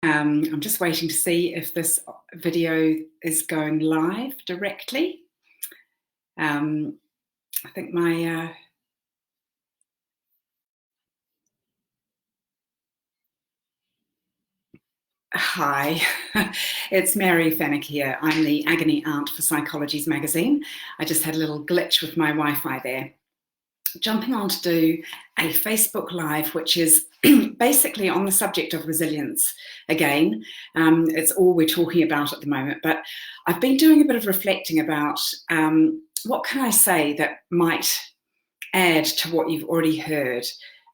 I'm just waiting to see if this video is going live directly. I think my... Hi, it's Mary Fenwick here. I'm the agony aunt for Psychologies magazine. I just had a little glitch with my Wi-Fi there. Jumping on to do a Facebook Live, which is basically on the subject of resilience again. It's all we're talking about at the moment, but I've been doing a bit of reflecting about what can I say that might add to what you've already heard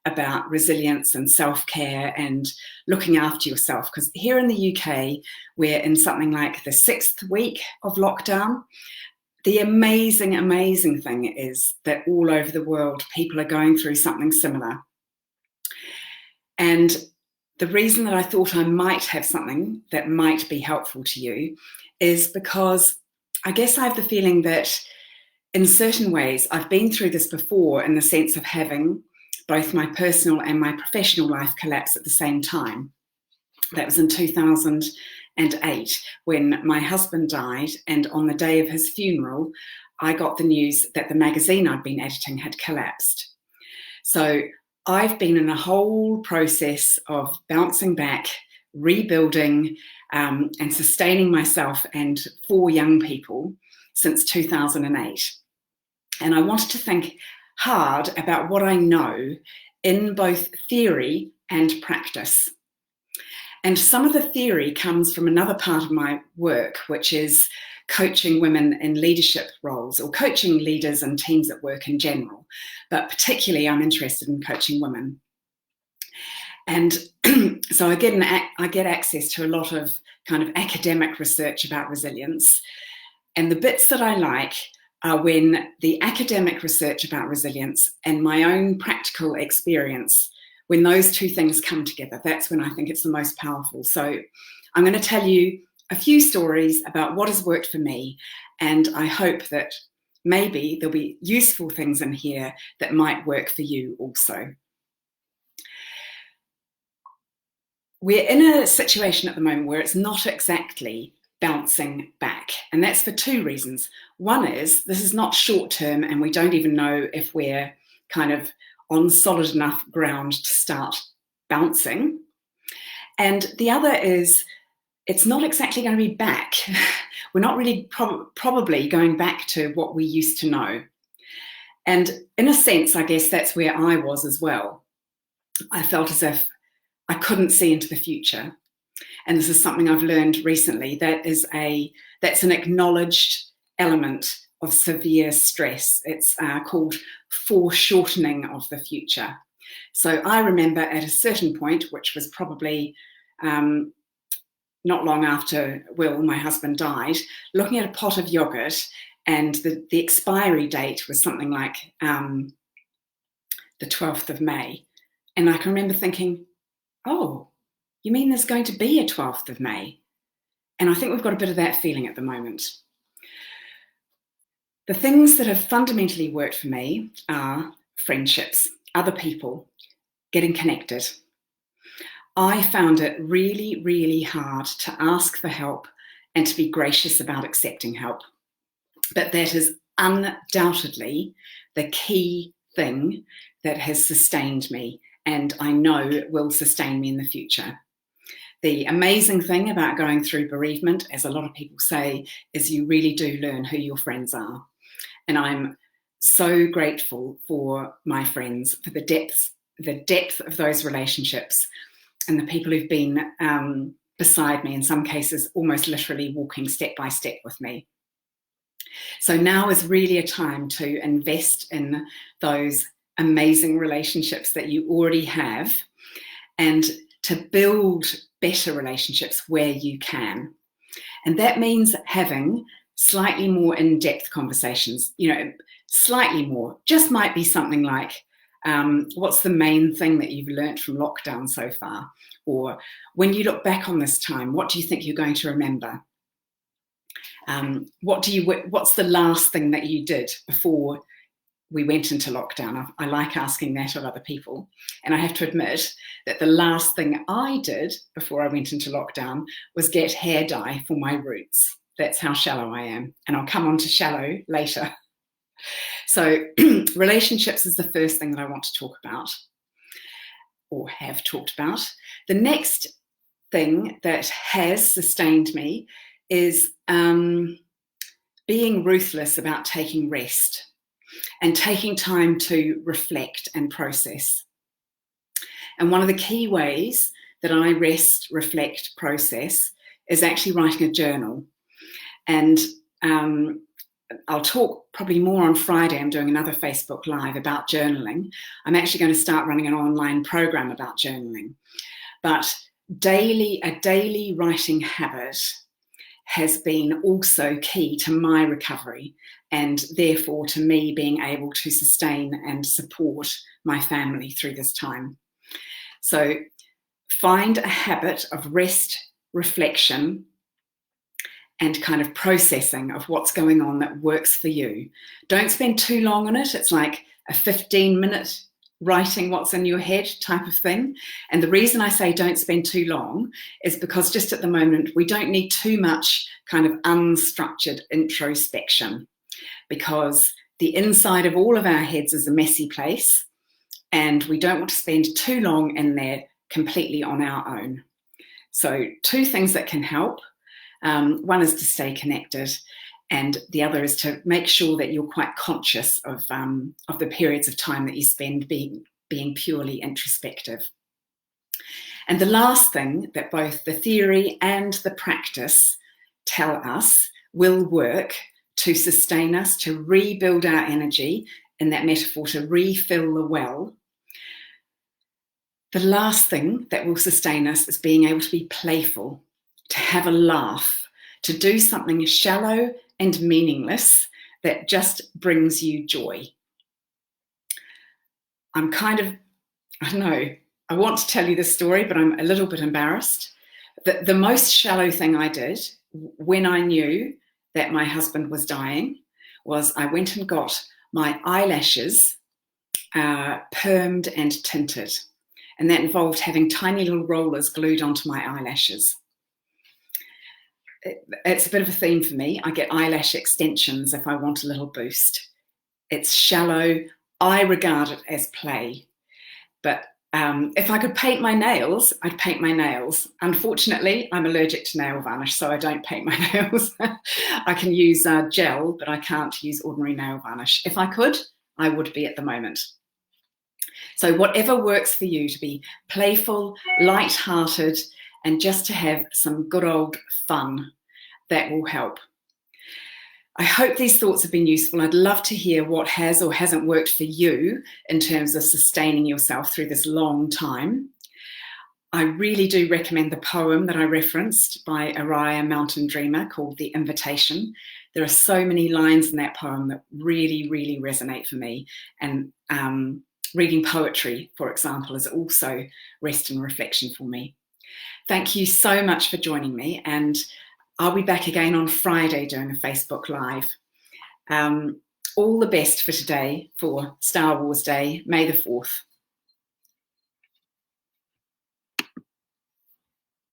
about resilience and self-care and looking after yourself. Because here in the UK, we're in something like the 6th week of lockdown. The amazing, amazing thing is that all over the world, people are going through something similar. And the reason that I thought I might have something that might be helpful to you is because I guess I have the feeling that in certain ways, I've been through this before in the sense of having both my personal and my professional life collapse at the same time. That was in 2008 when my husband died, and on the day of his funeral, I got the news that the magazine I'd been editing had collapsed. So I've been in a whole process of bouncing back, rebuilding, and sustaining myself and 4 young people since 2008. And I wanted to think hard about what I know in both theory and practice. And some of the theory comes from another part of my work, which is coaching women in leadership roles, or coaching leaders and teams at work in general. But particularly, I'm interested in coaching women. And so I get access to a lot of kind of academic research about resilience. And the bits that I like are when the academic research about resilience and my own practical experience, when those two things come together, that's when I think it's the most powerful. So I'm going to tell you a few stories about what has worked for me, and I hope that maybe there'll be useful things in here that might work for you also. We're in a situation at the moment where it's not exactly bouncing back, and that's for 2 reasons. One is this is not short term, and we don't even know if we're kind of on solid enough ground to start bouncing. And the other is it's not exactly going to be back. We're not really probably going back to what we used to know. And in a sense, I guess that's where I was as well. I felt as if I couldn't see into the future. And this is something I've learned recently. That's an acknowledged element of severe stress. It's called foreshortening of the future. So I remember at a certain point, which was probably not long after Will, my husband, died, looking at a pot of yogurt, and the expiry date was something like the 12th of May. And I can remember thinking, oh, you mean there's going to be a 12th of May? And I think we've got a bit of that feeling at the moment. The things that have fundamentally worked for me are friendships, other people, getting connected. I found it really, really hard to ask for help and to be gracious about accepting help. But that is undoubtedly the key thing that has sustained me, and I know it will sustain me in the future. The amazing thing about going through bereavement, as a lot of people say, is you really do learn who your friends are. And I'm so grateful for my friends, for the depth of those relationships, and the people who've been beside me, in some cases almost literally walking step by step with me. So now is really a time to invest in those amazing relationships that you already have, and to build better relationships where you can. And that means having slightly more in-depth conversations, slightly more. Just might be something like, what's the main thing that you've learnt from lockdown so far? Or when you look back on this time, what do you think you're going to remember? What's the last thing that you did before we went into lockdown? I like asking that of other people. And I have to admit that the last thing I did before I went into lockdown was get hair dye for my roots. That's how shallow I am. And I'll come on to shallow later. So relationships is the first thing that I want to talk about, or have talked about. The next thing that has sustained me is being ruthless about taking rest and taking time to reflect and process. And one of the key ways that I rest, reflect, process is actually writing a journal. And I'll talk probably more on Friday. I'm doing another Facebook Live about journaling. I'm actually going to start running an online program about journaling. But a daily writing habit has been also key to my recovery, and therefore to me being able to sustain and support my family through this time. So find a habit of rest, reflection, and kind of processing of what's going on that works for you. Don't spend too long on it. It's like a 15-minute writing what's in your head type of thing. And the reason I say don't spend too long is because just at the moment, we don't need too much kind of unstructured introspection, because the inside of all of our heads is a messy place, and we don't want to spend too long in there completely on our own. So 2 things that can help. One is to stay connected, and the other is to make sure that you're quite conscious of the periods of time that you spend being purely introspective. And the last thing that both the theory and the practice tell us will work to sustain us, to rebuild our energy, in that metaphor, to refill the well. The last thing that will sustain us is being able to be playful, to have a laugh, to do something shallow and meaningless that just brings you joy. I'm kind of, I don't know, I want to tell you this story, but I'm a little bit embarrassed. The most shallow thing I did when I knew that my husband was dying was I went and got my eyelashes permed and tinted. And that involved having tiny little rollers glued onto my eyelashes. It's a bit of a theme for me. I get eyelash extensions if I want a little boost. It's shallow. I regard it as play. But if I could paint my nails, I'd paint my nails. Unfortunately, I'm allergic to nail varnish, so I don't paint my nails. I can use gel, but I can't use ordinary nail varnish. If I could, I would be at the moment. So whatever works for you, to be playful, light-hearted, and just to have some good old fun, that will help. I hope these thoughts have been useful. I'd love to hear what has or hasn't worked for you in terms of sustaining yourself through this long time. I really do recommend the poem that I referenced by Oriah Mountain Dreamer called The Invitation. There are so many lines in that poem that really, really resonate for me. And reading poetry, for example, is also rest and reflection for me. Thank you so much for joining me, and I'll be back again on Friday doing a Facebook Live. All the best for today, for Star Wars Day, May the 4th.